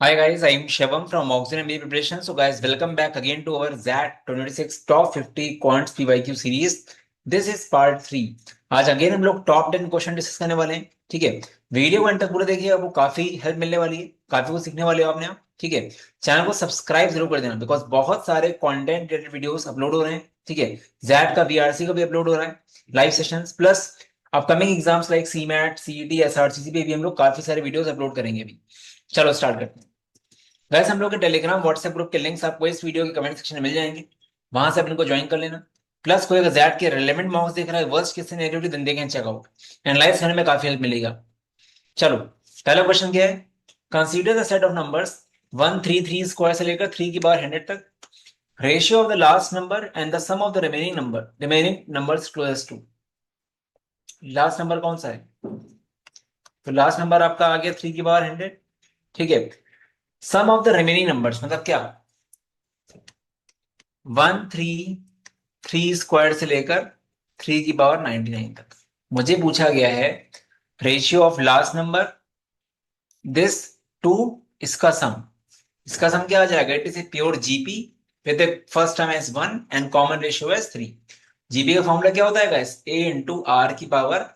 Hi guys, I am Shivam from Oxygen MBA Preparation. So guys, welcome back again to our ZAT 2026 Top 50 Quants PYQ series. This is part 3. आज again हम लोग top 10 question discuss करने वाले हैं। ठीक है, video को अंत तक पूरा देखिए, आपको काफी हेल्प मिलने वाली है, काफी कुछ सीखने वाले हो आपने आप। ठीक है, चैनल को सब्सक्राइब जरूर कर देना बिकॉज बहुत सारे कंटेंट रिलेटेड वीडियोस अपलोड हो रहे हैं। ठीक है, जैट का बीआरसी का भी अपलोड हो रहा है, live sessions plus upcoming exams like CMAT CET SRCC पे भी हम लोग काफी सारे वीडियोस अपलोड करेंगे अभी। चलो स्टार्ट करते हैं। वैसे हम लोग के टेलीग्राम व्हाट्सएप ग्रुप के लिंक्स आपको इस वीडियो के कमेंट सेक्शन में मिल जाएंगे, वहां से आप इनको ज्वाइन कर लेना। प्लस कोई अगर जैड के रेलेवेंट मॉक्स देख रहा है, वर्स्ट केस सिनेरियो दिन देखें, चेकआउट एनालाइज करने में काफी हेल्प मिलेगा। चलो, पहला क्वेश्चन क्या है। Consider the set of numbers 133 square से लेकर 3 की पावर 100 तक। Ratio of the last number and the sum of the remaining numbers closest to. Last number कौन सा है? तो लास्ट नंबर आपका आ गया 3 की पावर 100। ठीक है, सम ऑफ द रिमेनिंग नंबर्स मतलब क्या? 133 स्क्वायर से लेकर 3 की पावर 99 तक। मुझे पूछा गया है ratio of last number this to इसका सम। इसका सम क्या आ जाएगा? It is a pure GP with first term as 1 and common ratio as 3। GP का फॉर्मूला क्या होता है गाइस? ए इंटू आर की power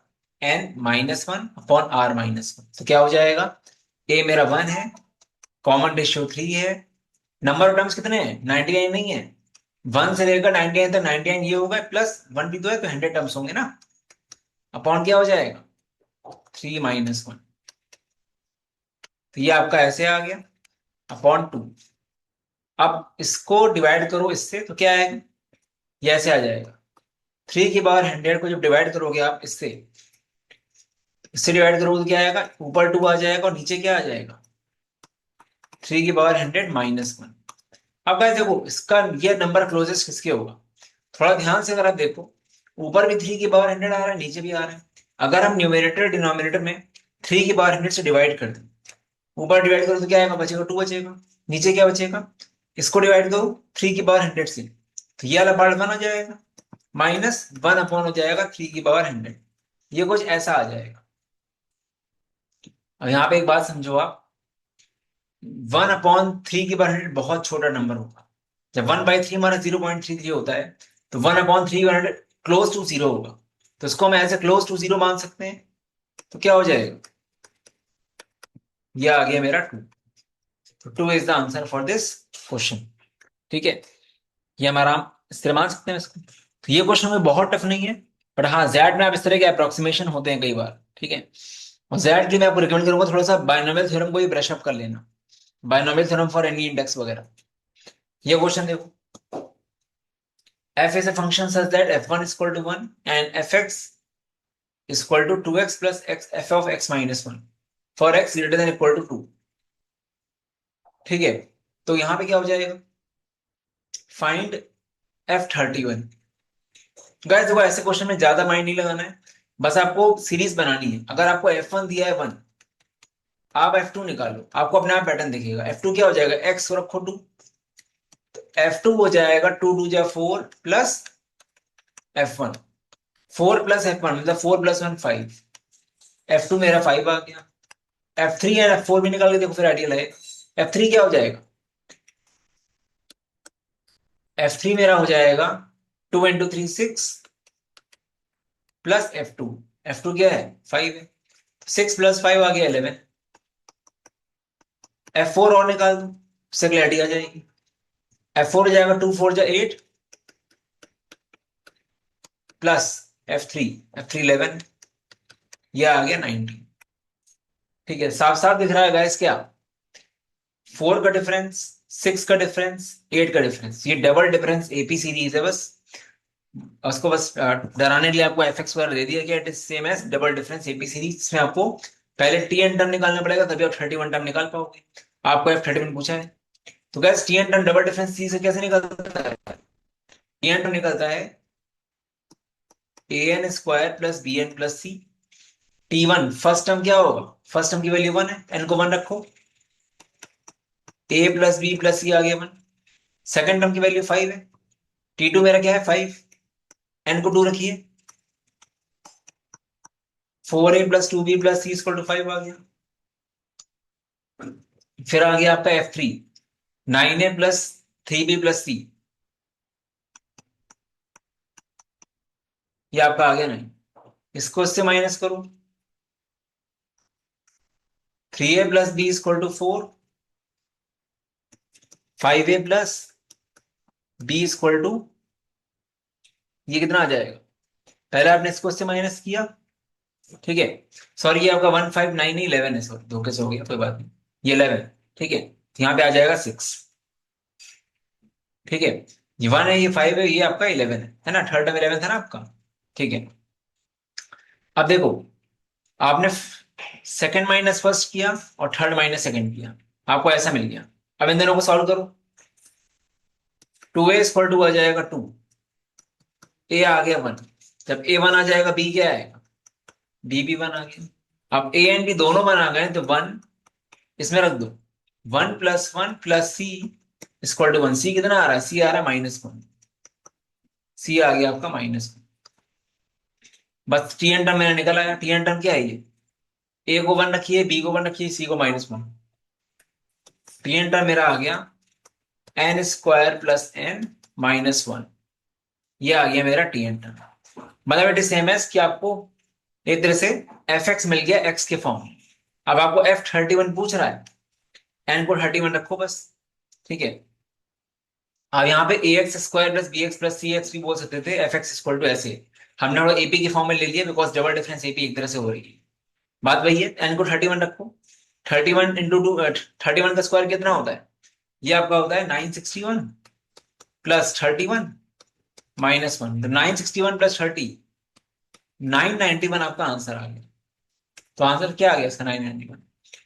n minus one upon r minus one. तो क्या हो जाएगा? ए मेरा 1 है, कॉमन रेशियो 3 है, नंबर ऑफ टर्म्स कितने हैं? 99 नहीं है। 1 से लेकर 99 तक 99 ये होगा, प्लस 1 भी तो है तो 100 टर्म्स होंगे ना। अपॉन क्या हो जाएगा? 3 माइनस 1। तो ये आपका ऐसे आ गया अपॉन 2। अब इसको डिवाइड करो इससे तो क्या है? ये ऐसे आ जाएगा। 3 की पावर 100 को जब डिवाइड करोगे आप इससे, इससे डिवाइड करोगे तो क्या आएगा? ऊपर 2 आ जाएगा और नीचे क्या आ जाएगा? 3 की पावर 100 माइनस 1। अब गाइस देखो, इसका ये नंबर क्लोजेस्ट किसके होगा? थोड़ा ध्यान से अगर आप देखो, ऊपर भी 3 की पावर 100 आ रहा है, नीचे भी आ रहा है। अगर हम न्यूमेरेटर डिनोमिनेटर में 3 की पावर 100 से डिवाइड कर दें, ऊपर डिवाइड करो तो क्या आएगा? बचेगा 2 बचेगा। नीचे क्या बचेगा? इसको डिवाइड करो 3 की पावर 100 से, तो ये वाला पार्ट 1 हो जाएगा, माइनस 1 अपॉन हो जाएगा 3 की पावर 100। ये कुछ ऐसा आ जाएगा। और यहाँ पे एक बात समझो आप, 1/3 की पावर 100 बहुत छोटा नंबर होगा। जब 1/3 हमारा 0.33 होता है, तो 1/3 क्लोज टू जीरो होगा। तो इसको हम ऐसे क्लोज टू जीरो मान सकते हैं। तो क्या हो जाएगा? ये आ गया मेरा 2। तो 2 is the answer for this question. ठीक है, ये हमारा हम इस तरह मान सकते हैं इसको। तो ये क्वेश्चन में बहुत टफ नहीं है, बट हाँ जैड में आप इस तरह के अप्रोक्सीमेशन होते हैं कई बार। ठीक है, और जैड के लिए मैं आपको रिकमेंड करूंगा थोड़ा सा बायनोमियल थ्योरम को भी ब्रश अप कर लेना, binomial theorem for any index वगैरह। ये क्वेश्चन देखो, f is a function such that f1 is equal to 1 and fx is equal to 2x plus x f of x minus 1 for x greater than equal to 2। ठीक है, तो यहां पे क्या हो जाएगा? Find f31। गाइस देखो, ऐसे क्वेश्चन में ज्यादा माइंड नहीं लगाना है, बस आपको सीरीज बनानी है। अगर आपको f1 दिया है 1, आप f2 निकालो, आपको अपने आप पैटर्न दिखेगा। f2 क्या हो जाएगा? x को रखो 2, f2 हो जाएगा 2 2 जा 4 प्लस f1। 4 प्लस f1 मतलब 4 प्लस 1 5। f2 मेरा 5 आ गया। F3 एंड F4 भी निकाल के देखो, फिर आइडियल है। F3 क्या हो जाएगा? F3 मेरा हो जाएगा 2 × 3 6 प्लस F2। F2 क्या है? 5 है। 6 प्लस 5 आ गया 11। F4 और निकाल दो, उससे क्लैरिटी आ जाएगी। F4 हो जाएगा 2 4 जा 8 प्लस F3। F3 11, ये आ गया 19। ठीक है, साफ साफ दिख रहा है गाइस क्या? 4 का डिफरेंस, 6 का डिफरेंस, 8 का डिफरेंस, ये डबल डिफरेंस एपी सीरीज है बस। उसको बस डराने के लिए आपको एफ एक्स वगैरह दे दिया कि it is same as double difference AB series. इसमें आपको पहले टी एन टर्म निकालना पड़ेगा, तभी आप 31 टर्म निकाल पाओगे। आपको F31 पूछा है। तो गैस T N term double difference C से कैसे निकलता है? टी एन टर्म निकलता है an² प्लस bn प्लस सी। T1 फर्स्ट टर्म क्या होगा? फर्स्ट टर्म की वैल्यू 1 है, एन को 1 रखो, a प्लस बी प्लस सी आ गया 1। सेकंड टर्म की वैल्यू 5 है, T2 मेरा क्या है? 5, एन को 2 रखिए, 4a plus 2b plus c equal to 5 आ गया। फिर आ गया आपका F3, 9A plus 3B plus C, ये आपका आ गया 9। इसको इससे माइनस करो, 3A plus b equal to 4, 5A plus b equal to, ये कितना आ जाएगा? पहले आपने इसको इससे माइनस किया, ठीक है। सॉरी ये आपका 159 नहीं 11 है, सॉरी धोखे से हो गया, कोई बात नहीं, ये 11, ठीक है। तो यहाँ पे आ जाएगा 6, ठीक है। ये 1 है, ये 5 है, ये आपका 11 है ना, थर्ड टर्म 11 था ना आपका, ठीक है। अब देखो, आपने सेकंड माइनस फर्स्ट किया और थर्ड माइनस सेकंड किया, आपको ऐसा मिल गया। अब इन दोनों को सॉल्व करो, 2A इक्वल टू आ जाएगा 2, ए आ गया 1, जब A 1 आ जाएगा बी क्या आएगा? बी भी 1 आ गया। अब ए एंड बी दोनों 1 आ गए तो 1 इसमें रख दो, 1+1+C इक्वल टू 1। सी कितना आ रहा है? सी आ रहा है -1, सी आ गया आपका -1। बस टी एन टर्म मेरा निकल आया। टी एन टर्म क्या है? ये ए को 1 रखिए, बी को 1 रखिए, सी को -1। टी एन टर्म मेरा आ गया n² + n−1, ये आ गया मेरा टी एन टर्म। मतलब इट इज सेम एज कि आपको एक तरह से एफ एक्स मिल गया एक्स के फॉर्म में। अब आपको F31 पूछ रहा है, एन को 31 रखो बस, ठीक है। अब यहाँ पे ax² + bx + cx भी बोल सकते थे, एफ एक्स इक्वल टू ऐसे। हमने थोड़ा एपी के फॉर्म में ले लिया बिकॉज डबल डिफरेंस एपी एक तरह से हो रही है। बात वही है, एन को 31 रखो, 31 × 2, 31 का स्क्वायर कितना होता है? ये आपका होता है 961 + 31 -1, तो 961 + 30, 991 आपका आंसर आ गया। तो आंसर क्या आ गया इसका? 991।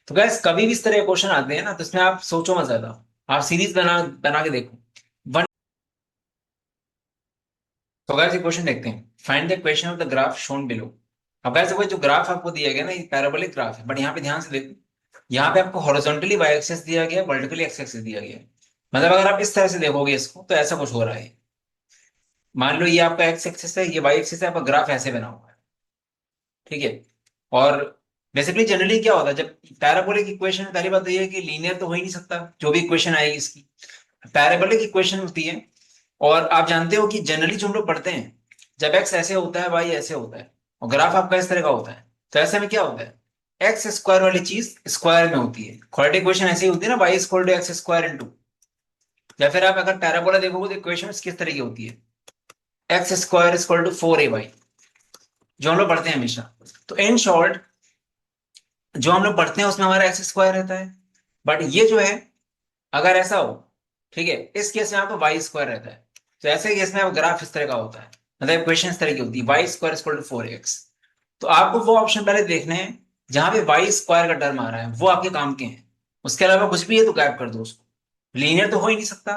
तो गैस कभी भी इस तरह के क्वेश्चन आते हैं ना, तो इसमें आप सोचो मत ज्यादा, आप सीरीज बना बना के देखो। वन। तो गैस ये क्वेश्चन देखते हैं, find the equation of the graph shown below. अब गैस वो जो ग्राफ आपको दिया गया ना, ये पैराबोलिक ग्राफ है, बट यहाँ पे ध्यान से देखो, यहाँ पे आपको हॉरिजॉन्टली वाई एक्सिस दिया गया, वर्टिकली एक्स एक्सिस दिया गया है। मतलब अगर आप इस तरह से देखोगे इसको तो ऐसा कुछ हो रहा है। मान लो ये आपका एक्स एक्सिस है, ये वाई एक्सिस है, आपका ग्राफ ऐसे बना हुआ है, ठीक है। और बेसिकली जनरली क्या होता है जब पैराबोलिक इक्वेशन, पहली बात तो ये है कि लीनियर तो हो ही नहीं सकता जो भी इक्वेशन आएगी इसकी, पैराबोलिक इक्वेशन होती है। और आप जानते हो कि जनरली जो हम लोग पढ़ते हैं, जब एक्स ऐसे होता है वाई ऐसे होता है और ग्राफ आपका इस तरह का होता है, तो ऐसे में क्या होता है, एक्स स्क्वायर वाली चीज स्क्वायर में होती है। क्वाड्रेटिक इक्वेशन ऐसी होती है ना, वाई इक्वल टू x² × या फिर आप अगर पैराबोला देखोगे तो इक्वेशन किस तरह की होती है, x² = 4ay, जो हम लोग पढ़ते हैं हमेशा। तो इन शॉर्ट जो हम लोग पढ़ते हैं उसमें हमारा x² रहता है, बट ये जो है अगर ऐसा हो, ठीक है, इस केस में आपको y² रहता है। तो ऐसे केस में आप ग्राफ इस तरह का होता है, मतलब इक्वेशन इस तरह की होती है, y² = 4x। तो आपको वो ऑप्शन पहले देखने हैं जहां पे y² का टर्म आ रहा है, वो आपके काम के हैं। उसके अलावा कुछ भी है तो गायब कर दो उसको, लीनियर तो हो ही नहीं सकता,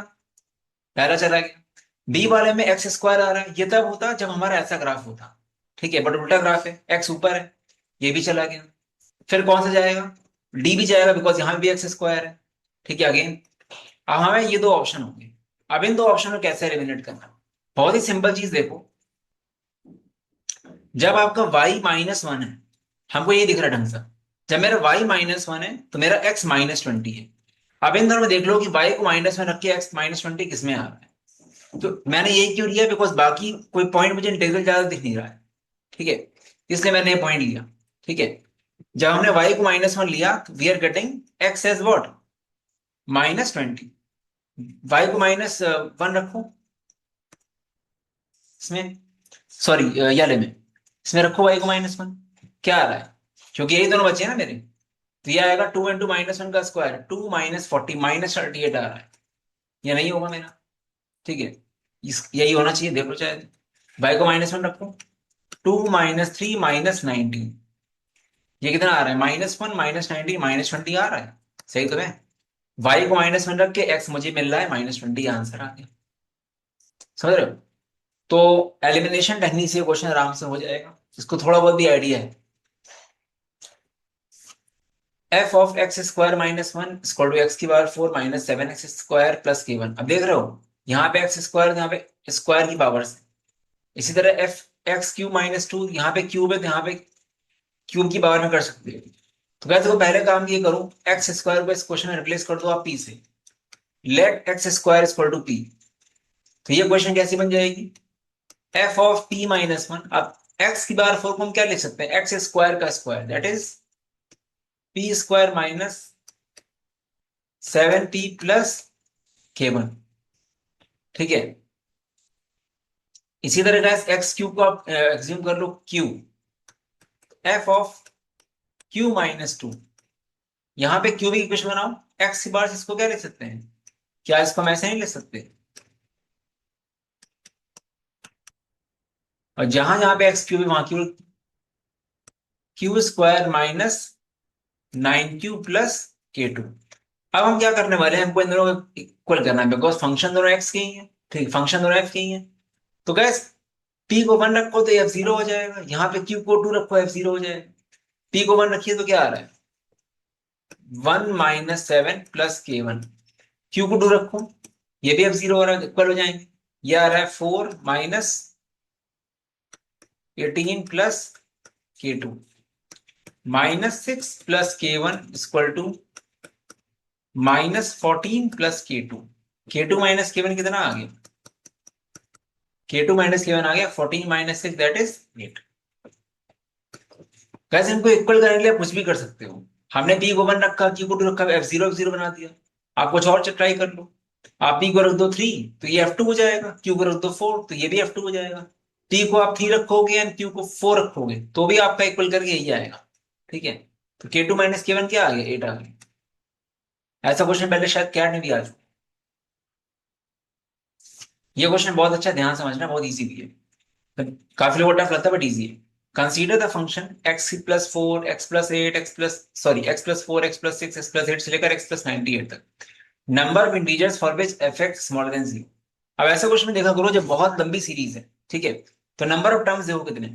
पहला चला गया। बी वाले में x² आ रहा है, ये तब होता जब हमारा ऐसा ग्राफ होता, ठीक है, बट उल्टा ग्राफ है, x ऊपर है, ये भी चला गया। फिर कौन सा जाएगा? डी भी जाएगा बिकॉज यहाँ भी x² है, ठीक है अगेन। अब हमें ये दो ऑप्शन होंगे, अब इन दो ऑप्शन को कैसे एलिमिनेट करना? बहुत ही सिंपल चीज देखो, जब आपका y -1 है, हमको ये दिख रहा है ढंग से, जब मेरा y -1 है तो मेरा x -20 है। अब इन दोनों में देख लो कि y को -1 रख के x -20 किसमें आ रहा है। तो मैंने ये क्यों लिया, बिकॉज बाकी कोई पॉइंट मुझे इंटीग्रल ज्यादा दिख नहीं रहा है, ठीक है, इसलिए मैंने ये पॉइंट लिया, ठीक है। जब हमने y को -1 लिया तो we are getting x as what? -20। y को -1 रखो इसमें, सॉरी याले में, इसमें रखो y को -1, क्या आ रहा है? क्योंकि यही दोनों बचे हैं ना मेरे, तो ये आएगा 2 × -1 का स्क्वायर, 2 -40 -38 आ रहा है, ये नहीं होगा मेरा, ठीक है। यही होना चाहिए, देखो चाहे y को -1 रखो, 2 -3 -19, ये कितना आ रहा है? -1 -19 -20 आ रहा है, सही तो है। y को -1 रख के x मुझे मिल रहा है -20, आंसर आ गया, समझ रहे हो। तो एलिमिनेशन टेक्निक से क्वेश्चन आराम से हो जाएगा, इसको थोड़ा बहुत भी आइडिया है। f(x²-1) = x⁴ -7x² + k1। अब देख रहे हो यहाँ पे x², यहाँ पे स्क्वायर की पावर से, इसी तरह f(x³ - 2), यहाँ पे क्यूब है तो यहाँ पे क्यूब की पावर में कर सकते हो। तो क्या देखो पहले काम ये करो, एक्स स्क्वायर को इस क्वेश्चन में रिप्लेस कर दो आप पी से, let x square equal to p. तो ये क्वेश्चन कैसी बन जाएगी, f of p minus one. अब एक्स की बार फोर को हम क्या लिख सकते हैं, एक्स स्क्वायर का square, that is p square minus 7p plus k1। ठीक है, इसी तरह का एक्स क्यूब को आप एज्यूम कर लो Q, F of Q minus two. यहां पे क्यू भी इक्वेशन बनाओ, एक्स की बार से इसको क्या लिख सकते हैं, क्या इसको हम ऐसे नहीं लिख सकते, और जहां जहां पे एक्स क्यूब है वहां Q, Q square minus 9q plus k2। अब हम क्या करने वाले हैं, हमको इन दोनों को इक्वल करना है, बिकॉज फंक्शन दोनों एक्स के ही है, ठीक, फंक्शन दोनों एक्स के ही है। तो गैस पी को वन रखो तो एफ जीरो हो जाएगा, यहाँ पे क्यू को टू रखो एफ जीरो हो जाएगा। पी को वन रखिए तो क्या आ रहा है, 1 - 7 प्लस k1। क्यू को टू रखो, ये भी एफ जीरो हो रहा है, इक्वल हो जाएंगे। ये आ रहा है 4 - 18 plus k2 -6 plus k1 equal to -14 plus k2। k2 minus k1 कितना आ गया, k2 माइनस k1 आ गया 14 - 6 दैट इज 8। कैसे इनको इक्वल करने के लिए आप कुछ भी कर सकते हो, हमने पी को वन रखा, क्यू को टू रखा, एफ जीरो बना दिया। आप कुछ और ट्राई कर लो, आप पी को रख दो 3 तो ये f2 हो जाएगा, क्यू को रख दो 4 तो ये भी f2 हो जाएगा। पी को आप 3 रखोगे एंड क्यू को 4 रखोगे तो भी आपका इक्वल करके यही आएगा। ठीक है, तो k2 माइनस k1 क्या आ गया, 8 आ गया। ऐसा क्वेश्चन पहले शायद कैट में भी आ चुका। ये क्वेश्चन बहुत अच्छा, ध्यान से समझना, बहुत इजी भी है, काफी लोगों को टफ लगता है बट इजी है। Consider the function x plus four, x plus eight, x plus four, x plus six, x plus eight से लेकर एक्स प्लस 98 तक, number of integers for which f x smaller than zero. अब ऐसा question में देखा करो जब बहुत लंबी सीरीज है, ठीक है, तो नंबर ऑफ टर्म्स देखो कितने,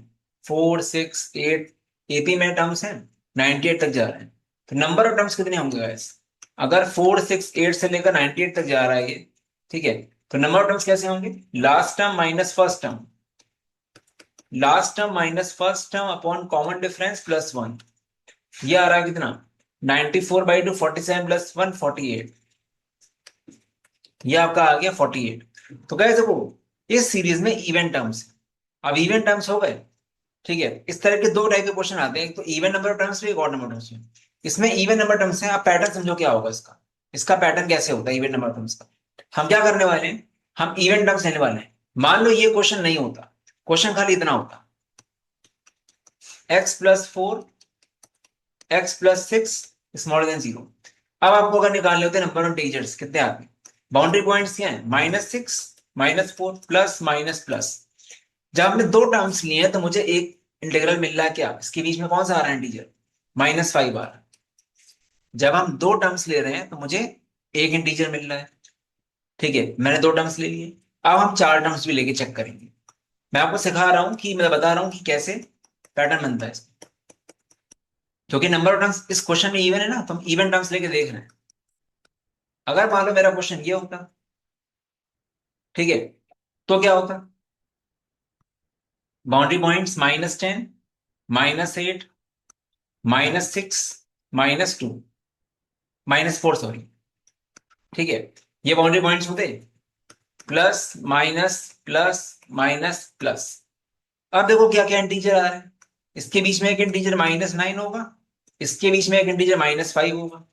4 6 8, एपी में टर्म्स है 98 तक जा रहे हैं, तो नंबर ऑफ टर्म्स कितने होंगे गाइस, अगर 4 6 8 से लेकर 98 तक जा रहा है ये, ठीक है, तो नंबर ऑफ टर्म्स कैसे होंगे, last term minus first term, last term minus first term upon common difference plus one. ये आ रहा है कितना, 94/2 47 प्लस वन 48, ये आपका आ गया 48। तो क्या देखो इस सीरीज में इवन टर्म्स, अब इवन टर्म्स हो गए, ठीक है, इस तरह के दो टाइप के क्वेश्चन आते हैं, एक तो इवन नंबर ऑफ टर्म्स में, एक ऑड नंबर टर्म्स में। इसमें इवन नंबर टर्म्स है, आप पैटर्न समझो क्या होगा इसका, इसका पैटर्न कैसे होता है इवन नंबर टर्म्स का। हम क्या करने वाले हैं, हम इवन टर्म्स लेने वाले हैं। मान लो ये क्वेश्चन नहीं होता, क्वेश्चन खाली इतना होता, x plus four, x plus six smaller than zero. अब आपको अगर निकालने होते नंबर ऑफ इंटीजर्स कितने आते हैं, बाउंड्री पॉइंट्स क्या है, -6 -4 प्लस माइनस प्लस। जब हमने दो टर्म्स लिए हैं तो मुझे एक इंटीग्रल मिल रहा है, क्या इसके बीच में कौन सा आ रहा है इंटीजर, -5 आ रहा है। जब हम दो टर्म्स ले रहे हैं तो मुझे एक इंटीजर मिल रहा है, ठीक है, मैंने दो टर्म्स ले लिए। अब हम चार टर्म्स भी लेके चेक करेंगे। मैं आपको सिखा रहा हूं कि मैं बता रहा हूं कि कैसे पैटर्न बनता है इसका। क्योंकि नंबर ऑफ टर्म्स इस क्वेश्चन में इवन है ना, तो हम इवन टर्म्स लेके देख रहे हैं। अगर मान लो मेरा क्वेश्चन ये होता, ठीक है, तो क्या होता, बाउंड्री पॉइंट्स -10 -8 -6 -2 -4 सॉरी, ठीक है, ये बाउंड्री पॉइंट्स होते, plus minus plus minus plus. अब देखो क्या क्या इंटीजर आ रहे हैं, इसके बीच में एक इंटीजर -9 होगा, इसके बीच में एक इंटीजर -5 होगा।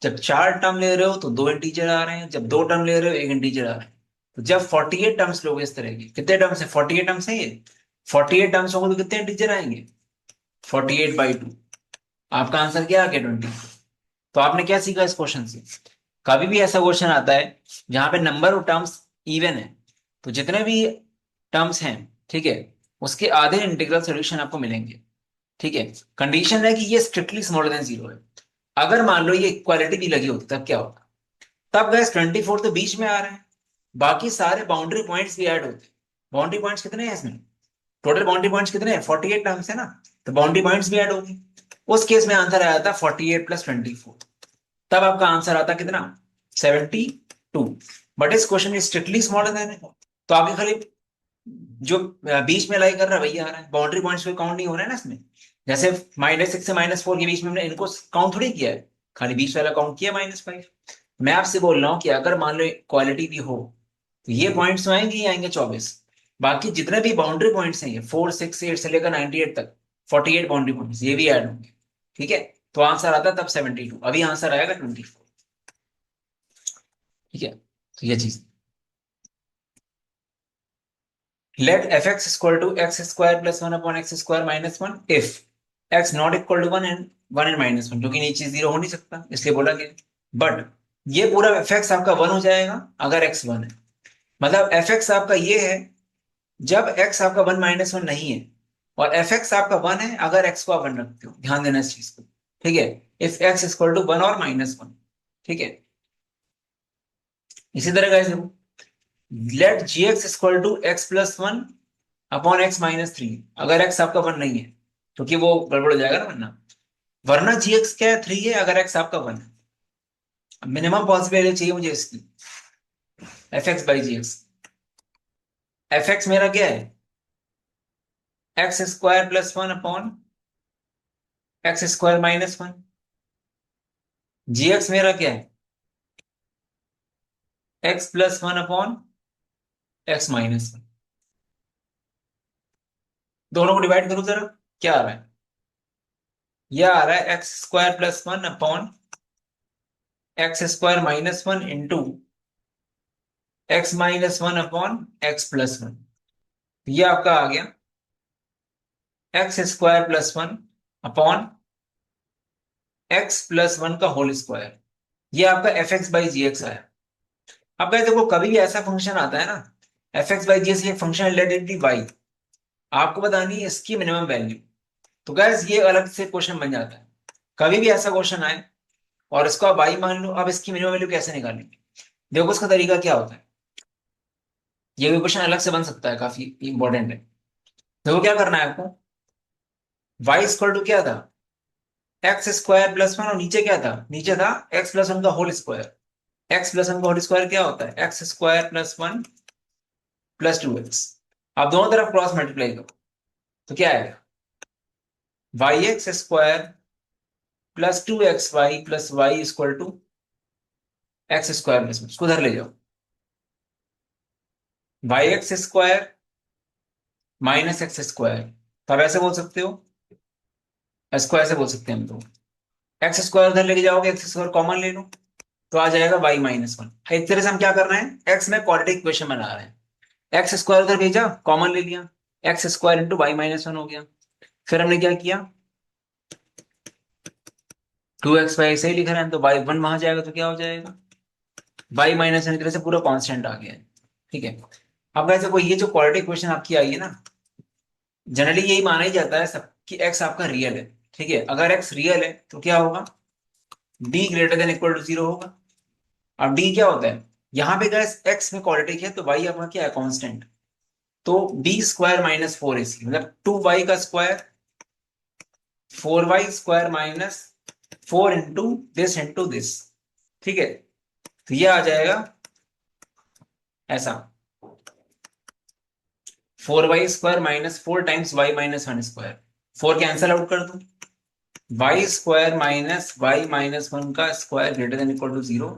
जब चार टर्म ले रहे हो तो दो इंटीजर आ रहे हैं, जब दो टर्म ले रहे हो एक इंटीजर आ रहा है। तो जब 48 टर्म्स लोगे इस तरह के, कितने टर्म्स है, 48 टर्म्स है ये, 48 टर्म्स होंगे तो कितने इंटीजर आएंगे, 48/2। आपका आंसर क्या आ गया, 20। तो आपने क्या सीखा इस क्वेश्चन से, कभी भी ऐसा क्वेश्चन आता है जहां पे नंबर ऑफ टर्म्स इवन है, तो जितने भी टर्म्स हैं, ठीक है, उसके आधे इंटीग्रल सॉल्यूशन आपको मिलेंगे। ठीक है, कंडीशन है कि ये स्ट्रिक्टली स्मॉलर देन जीरो है। अगर मान लो ये इक्वालिटी भी लगी होती तब क्या होता, तब गैस 24 तो बीच में आ रहे हैं, बाकी सारे बाउंड्री पॉइंट्स भी ऐड होते। बाउंड्री पॉइंट्स कितने हैं इसमें, टोटल बाउंड्री पॉइंट्स कितने हैं, 48 टर्म्स है ना, तो बाउंड्री पॉइंट्स भी ऐड होंगे। उस केस में आंसर आया था 48 + 24, तब आपका आंसर आता कितना, 72। बट इस क्वेश्चन में स्ट्रिक्टली स्मॉलर देन है, तो आपके खाली जो बीच में लाई कर रहा है वही आ रहा है, बाउंड्री पॉइंट्स कोई काउंट नहीं हो रहा है ना इसमें, जैसे -6 से -4 के बीच में हमने इनको काउंट थोड़ी किया है, खाली बीच वाला काउंट किया -5। मैं आपसे बोल रहा हूँ कि अगर मान लो क्वालिटी भी हो तो ये पॉइंट्स आएंगे, ये आएंगे 24। बाकी जितने भी बाउंड्री पॉइंट्स हैं, ये 4, 6, 8 से लेकर 98 तक 48 बाउंड्री पॉइंट्स ये भी ऐड होंगे। ठीक है, तो आंसर आता तब 72, अभी आंसर आएगा 24। ठीक है, तो ये चीज, let f x equal to x square plus one upon x square minus one if x not equal to one and minus one, क्योंकि नीचे जीरो हो नहीं सकता इसलिए बोला गया। बट ये पूरा एफ एक्स आपका वन हो जाएगा अगर एक्स वन है। मतलब एफ एक्स आपका ये है जब एक्स आपका वन माइनस वन नहीं है, और एफ एक्स आपका वन है अगर एक्स को आप वन रखते हो, ध्यान देना इस चीज को। ठीक है, if x equal to one और माइनस वन। ठीक है, इसी तरह का let g x equal to x plus one upon x minus three, अगर एक्स आपका वन नहीं है, क्योंकि वो गड़बड़ हो जाएगा ना वरना। वरना जी एक्स क्या है, थ्री है अगर एक्स आपका वन है। मिनिमम पॉसिबिलिटी चाहिए मुझे इसकी, F x by ji X. F X मेरा क्या है, x square plus one upon x square minus one. जी एक्स मेरा क्या है, X plus one upon x minus one. दोनों को डिवाइड करो जरा, क्या आ रहा है, यह आ रहा है x square plus one upon x square minus one into x minus one upon x plus one. ये आपका आ गया x square plus one upon x plus one का होल स्क्वायर। ये आपका f x by ji x आया। अब guys देखो, कभी भी ऐसा फंक्शन आता है ना, f x by ji x, ये फंक्शन रिलेटेड वाई, आपको बतानी है इसकी मिनिमम वैल्यू। तो गैस ये अलग से क्वेश्चन बन जाता है। कभी भी ऐसा क्वेश्चन आए और इसको आप वाई मान लो, अब इसकी मिनिमम वैल्यू कैसे निकालेंगे, देखो उसका तरीका क्या होता है। ये भी क्वेश्चन अलग से बन सकता है, काफी इंपॉर्टेंट है। देखो क्या करना है आपको, वाई इक्वल टू क्या था, एक्स स्क्वायर प्लस वन, और नीचे क्या था, नीचे था एक्स प्लस वन का whole square. X plus one का होल स्क्वायर क्या होता है, x square plus one plus two x. आप दोनों तरफ क्रॉस मल्टीप्लाई करो तो क्या आएगा, y x square plus two x y plus y equal to x square plus one. उसको उधर ले जाओ, y x square minus x square. तब ऐसे बोल सकते हो, इसको ऐसे बोल सकते हैं हम तो, एक्स स्क्वायर उधर लेके जाओगे, एक्स स्क्वायर कॉमन ले लो तो आ जाएगा वाई माइनस वन। एक तरह से हम क्या कर रहे हैं, एक्स में क्वाड्रेटिक इक्वेशन बना रहे हैं। एक्स स्क्वायर उधर भेजा, कॉमन ले लिया, x square into y minus one हो गया। फिर हमने क्या किया, टू एक्स वाई ऐसे ही लिख रहे हैं तो वाई वन वहां जाएगा तो क्या हो जाएगा, वाई माइनस वन। एक तरह से पूरा कांस्टेंट आ गया है। ठीक है, अब वैसे कोई ये जो क्वाड्रेटिक इक्वेशन आपकी आई है ना, जनरली यही माना ही जाता है सब कि एक्स आपका रियल है। ठीक है, अगर एक्स रियल है तो क्या होगा, D greater than equal to zero होगा। अब डी क्या होता है, यहाँ पे गैस एक्स में क्वाड्रेटिक है तो वाई आपका क्या है, कांस्टेंट। तो B square minus four AC, मतलब टू वाई का square, four Y square minus four into this into this. ठीक है, तो ये आ जाएगा ऐसा, four Y square minus four times Y minus one square. Four cancel out कर दो, Y square minus Y minus one का square greater than equal to zero.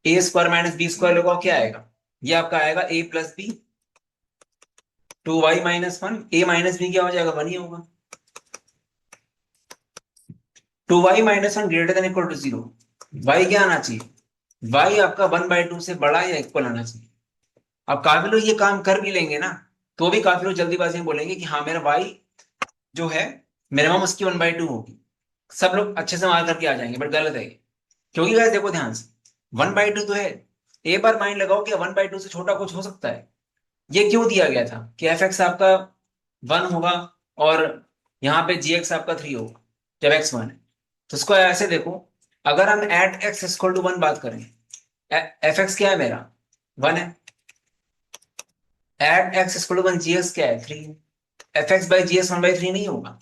A square minus B square लगाओ, क्या आएगा, ये आपका आएगा ए plus b, two y minus one, a minus b क्या हो जाएगा, वन ही होगा। Two y minus one greater than equal to zero, y क्या आना चाहिए, वाई आपका वन बाई टू से बड़ा या इक्वल आना चाहिए। अब काफी लोग ये काम कर भी लेंगे ना, तो भी काफी लोग जल्दीबाजी में बोलेंगे कि हाँ मेरा वाई जो है मिनिमम उसकी वन बाई टू होगी, सब लोग अच्छे से मार करके आ जाएंगे, बट गलत है ये। क्योंकि गाइस देखो ध्यान से, वन बाई टू तो है, एक बार माइंड लगाओ कि वन बाई टू से छोटा कुछ हो सकता है। ये क्यों दिया गया था कि एफ एक्स आपका वन होगा और यहाँ पे जी एक्स आपका थ्री होगा जब एक्स वन है। तो इसको ऐसे देखो, अगर हम at x equal to one बात करें, एफ एक्स क्या है मेरा, वन है, at x equal to one, ji x क्या है, थ्री है। F x by ji x one by three नहीं होगा,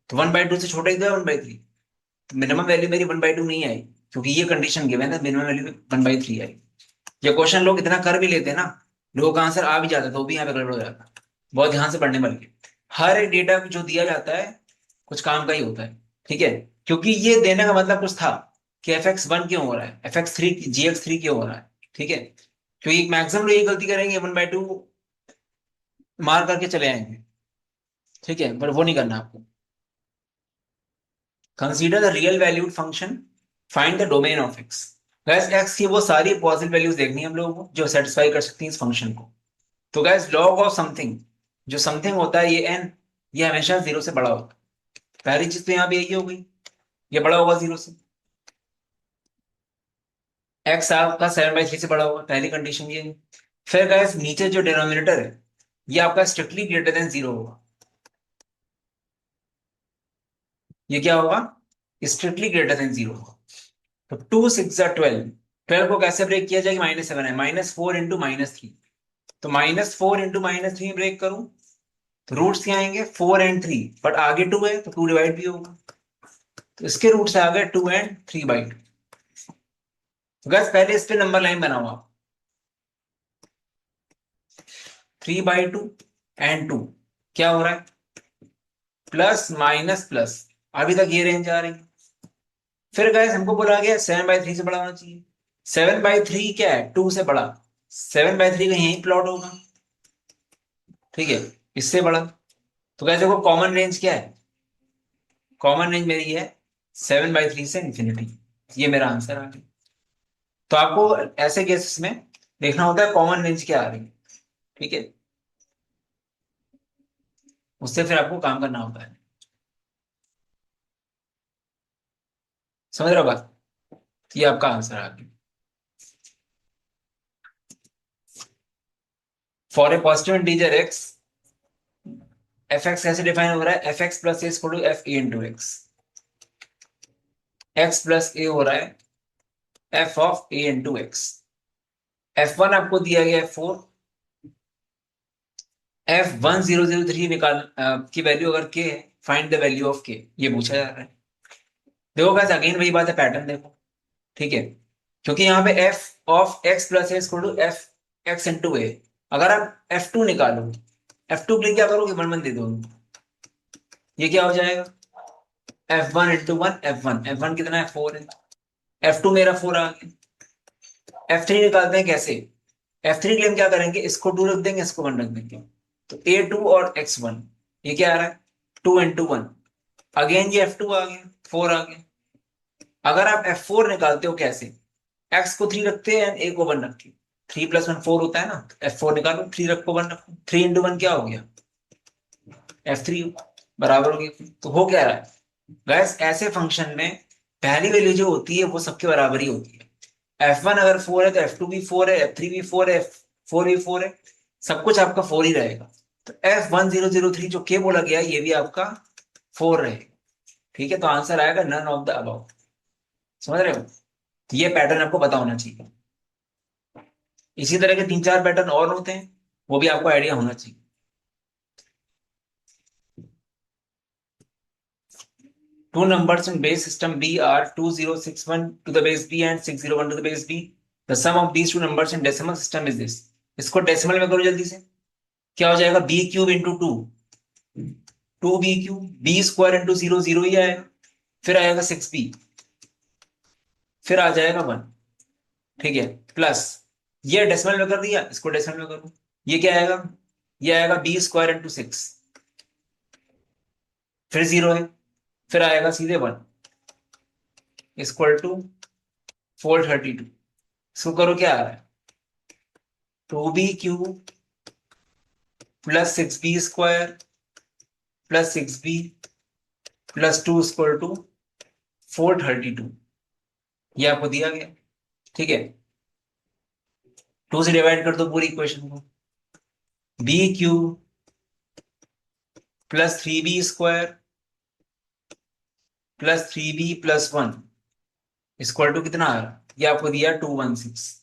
तो वन बाई टू से छोटा ही तो है वन बाई थ्री। तो मिनिमम वैल्यू मेरी वन बाई टू नहीं आई, क्योंकि ये कंडीशन गिवन है, minimum value one by three आई। ये क्वेश्चन लोग इतना कर भी लेते हैं ना, लोगों का आंसर आ भी जाता है तो भी यहाँ पे गड़बड़ हो जाता है। बहुत ध्यान से पढ़ने वाले, हर एक डेटा जो दिया जाता है कुछ काम का ही होता है, ठीक है। क्योंकि ये देने का मतलब कुछ था कि एफ एक्स वन क्यों हो रहा है, F x three G x three क्यों हो रहा है, ठीक है। क्योंकि मैक्सिमम लोग ये गलती करेंगे, 1/2 मार करके चले आएंगे, ठीक है, पर वो नहीं करना आपको। Consider the real valued function, find the domain of x. Gas x की वो सारी पॉजिटिव वैल्यूज देखनी है हम लोगों को जो सेटिस्फाई कर सकती हैं इस फंक्शन को। तो गैस लॉग ऑफ समथिंग, जो समथिंग होता है ये एन, ये हमेशा जीरो से बड़ा होता है। पहली चीज तो यहाँ पे यही हो गई, ये बड़ा होगा जीरो से। एक्स आपका 7/3 से बड़ा होगा, पहली कंडीशन ये है। फिर गैस नीचे जो डिनोमिनेटर है ये आपका स्ट्रिक्टली ग्रेटर देन जीरो होगा। ये क्या होगा, स्ट्रिक्टली ग्रेटर देन जीरो होगा। तो 2 6 12, 12 को कैसे ब्रेक किया जाएगा, -7 है, -4 × -3। तो -4 × -3 ब्रेक करूं तो रूट्स क्या आएंगे, 4 और 3, बट आगे 2 है तो 2 डिवाइड भी होगा। तो इसके रूट्स आ गए 2 और 3/2। तो गैस पहले इस पे नंबर लाइन बनाओ आप, 3/2 और 2 क्या हो रहा है, प्लस माइनस प्लस, अभी तक ये रेंज आ रही है। फिर गैस हमको बोला गया 7/3 से बड़ा होना चाहिए। 7/3 क्या है, 2 से बड़ा। 7/3 का यही प्लॉट होगा, ठीक है, इससे बड़ा। तो गैस देखो कॉमन रेंज क्या है, कॉमन रेंज मेरी है 7/3 से इंफिनिटी। ये मेरा आंसर आ गया। तो आपको ऐसे केसेस में देखना होता है कॉमन रेंज क्या आ रही है, ठीक है, उससे फिर आपको काम करना होता है। समझ रहे हो बात, ये आपका आंसर आ गया। For a positive integer X, F X कैसे डिफाइन हो रहा है, F X plus A two F A into X. X plus A हो रहा है F of A into X. F one आपको दिया गया है 4, F1003 निकाल की वैल्यू अगर के है, फाइंड द वैल्यू ऑफ के, ये पूछा जा रहा है। देखो गाइस अगेन वही बात है, पैटर्न देखो, ठीक है। क्योंकि यहाँ पे F of X plus A two F X into A, अगर आप F2 निकालो, F2 के लिए क्या करोगे, 1 1 दे दो, ये क्या हो जाएगा, F1 × 1 F1 कितना है, 4 है, F2 मेरा 4 आ गया। F3 निकालते हैं कैसे, F3 के लिए हम क्या करेंगे, इसको 2 रख देंगे, इसको 1 रख देंगे। तो A2 और X1, ये क्या आ रहा है, 2 × 1, अगेन ये F2 आ गया, 4 आ गया। अगर आप F4 निकालते हो कैसे, एक्स को 3 रखते हैं, ए को 1 रखते हैं, 3 + 1 4 होता है ना, F4 निकालो, 3 रखो 1 रखो, 3 × 1 क्या हो गया, F3 बराबर हो गया। तो हो क्या रहा है गैस, ऐसे फंक्शन में पहली वैल्यू जो होती है वो सबके बराबर ही होती है। F1 अगर 4 है तो F2 भी 4 है, F3 भी 4 है, F4 भी 4 है, सब कुछ आपका 4 ही रहेगा। तो F1003 जो के बोला गया ये भी आपका 4 रहेगा, ठीक है। तो आंसर आएगा नन ऑफ द अबव। समझ रहे हो, तो ये पैटर्न आपको पता होना चाहिए। इसी तरह के 3 4 पैटर्न और होते हैं, वो भी आपको आइडिया होना चाहिए। Two numbers in base system B are 2061 to the base B and 601 to the base B. The sum of these two numbers in decimal system is this. इसको डेसिमल में करो जल्दी से, क्या हो जाएगा, B³ × 2, 2B³, B² × 0 0 ही आएगा, फिर आएगा 6B, फिर आ जाएगा 1, ठीक है, प्लस ये डेसिमल में कर दिया, इसको डेसिमल में करो, ये क्या आएगा, ये आएगा B² × 6, फिर 0 है, फिर आएगा सीधे 1 = 432। इसको करो, क्या आ रहा है, 2B³ + 6B² + 6B + 2 = 432, ये आपको दिया गया, ठीक है। 2 से डिवाइड कर दो पूरी इक्वेशन को, B³ + 3B² + 3B + 1 = कितना आ रहा, ये आपको दिया 216।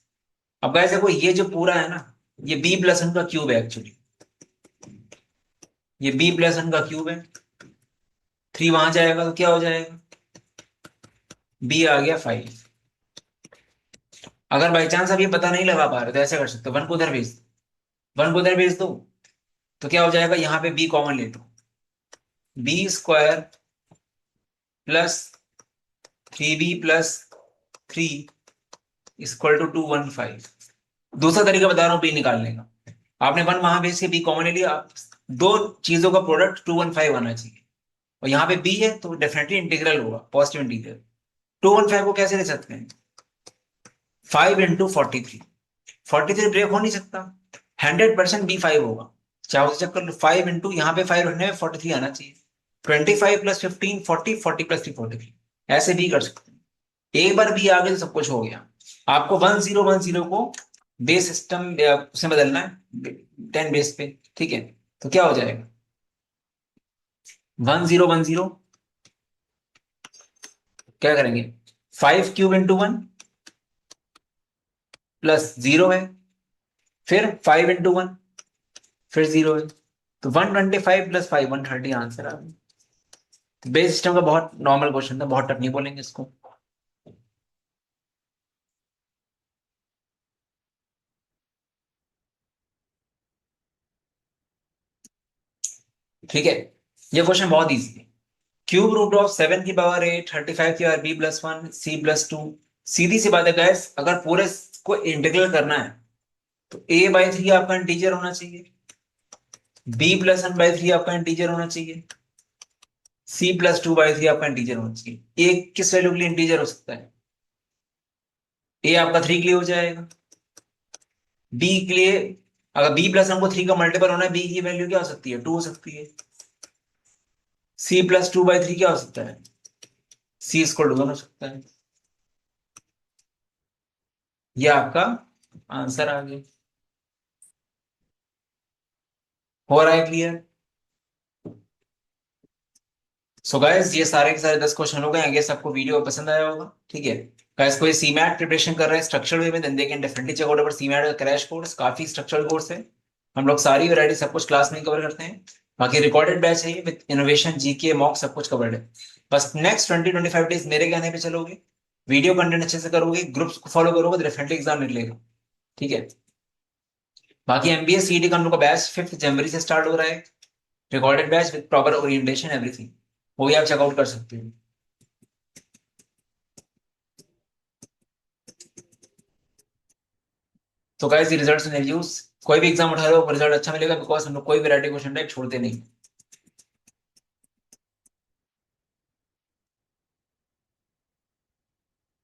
अब गाइस देखो ये जो पूरा है ना, ये B+1 का क्यूब है एक्चुअली, ये B+1 का क्यूब है, 3 वहां जाएगा तो क्या हो जाएगा, B आ गया 5। अगर बाई चांस आप ये पता नहीं लगा पा रहे तो ऐसे कर सकते हो, 1 को उधर भेज दो, 1 को उधर भेज दो, तो क्या हो जाएगा, यहाँ पे B कॉमन ले लो, B² plus 3b plus 3 equal to 215। दूसरा तरीका बता रहा हूं बी निकालने का। आपने वन वहां पे से बी कॉमन ले लिया, दो चीजों का प्रोडक्ट 215 आना चाहिए, और यहाँ पे बी है तो डेफिनेटली इंटीग्रल होगा, पॉजिटिव इंटीग्रल। 215 को कैसे ले सकते हैं? 5 × 43। 43 ब्रेक हो नहीं सकता, 100% B5 होगा। चाहे उसे चेक कर लो, 5 यहाँ पे 5 रखने में 43 आना चाहिए। 25 प्लस 15 40, 40 प्लस 3 43। ऐसे भी कर सकते हैं। एक बार भी आ गए तो सब कुछ हो गया। आपको 1010 को बेस सिस्टम उसमें बदलना है, 10 बेस पे, ठीक है? तो क्या हो जाएगा? 1010 क्या करेंगे? 5³ × 1 प्लस 0 है, फिर 5 × 1 फिर 0 है, तो 125 प्लस 5 130 आंसर आ गया। बेस सिस्टम का बहुत नॉर्मल क्वेश्चन था, बहुत टफ नहीं बोलेंगे इसको। ठीक है, ये क्वेश्चन बहुत इजी है। क्यूब रूट ऑफ 7 की पावर 8, 35 की पावर b+1 c+2। सीधी सी बात है गैस, अगर पूरे को इंटीग्रल करना है तो a/3 आपका इंटीजर होना चाहिए, b+1/3 आपका इंटीजर होना चाहिए, c+2/3 आपका इंटीजर होना चाहिए। a किस वैल्यू के लिए इंटीजर हो सकता है? a आपका 3 के लिए हो जाएगा, b के लिए, अगर b+1 को 3 का मल्टीपल होना है, b की वैल्यू क्या हो सकती है? 2 हो सकती है। c+2/3 क्या हो सकता है? c=1 हो सकता है। ये आपका आंसर आ गया। हो रहा है क्लियर? सो गाइस, ये सारे के सारे 10 क्वेश्चन हो गए। आई गेस आपको वीडियो पसंद आया होगा, ठीक है? गाइस, कोई सीमैट प्रिपरेशन कर रहा है स्ट्रक्चरल वे में, then they can definitely check out our CMAT का क्रैश कोर्स। काफी स्ट्रक्चरल कोर्स है, हम लोग सारी वैरायटी सब कुछ क्लास में कवर करते हैं। बाकी रिकॉर्डेड बैच है विद इनोवेशन, जीके, मॉक, सब कुछ कवर्ड है। बस नेक्स्ट 20-25 डेज मेरे कहने पे चलोगे, वीडियो कंटेंट अच्छे से करोगे, ग्रुप्स को फॉलो करोगे, तो डेफिनेटली एग्जाम निकलेगा, ठीक है? बाकी एमबीए सीईटी का हम लोग का बैच 5 जनवरी से स्टार्ट हो रहा है, recorded batch with proper orientation everything, वो भी आप चेकआउट कर सकते हो। तो गाइस, रिजल्ट्स एंड रिव्यूज, कोई भी एग्जाम उठा लो रिजल्ट अच्छा मिलेगा, बिकॉज हम लोग कोई वैरायटी क्वेश्चन टाइप छोड़ते नहीं।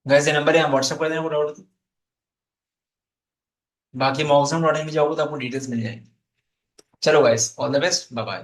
गाइस, ये नंबर है, आप व्हाट्सएप कर देना कोई डाउट तो। बाकी मॉक्सम.in में जाओगे तो आपको डिटेल्स मिल जाएंगी। चलो guys, all the best, bye bye.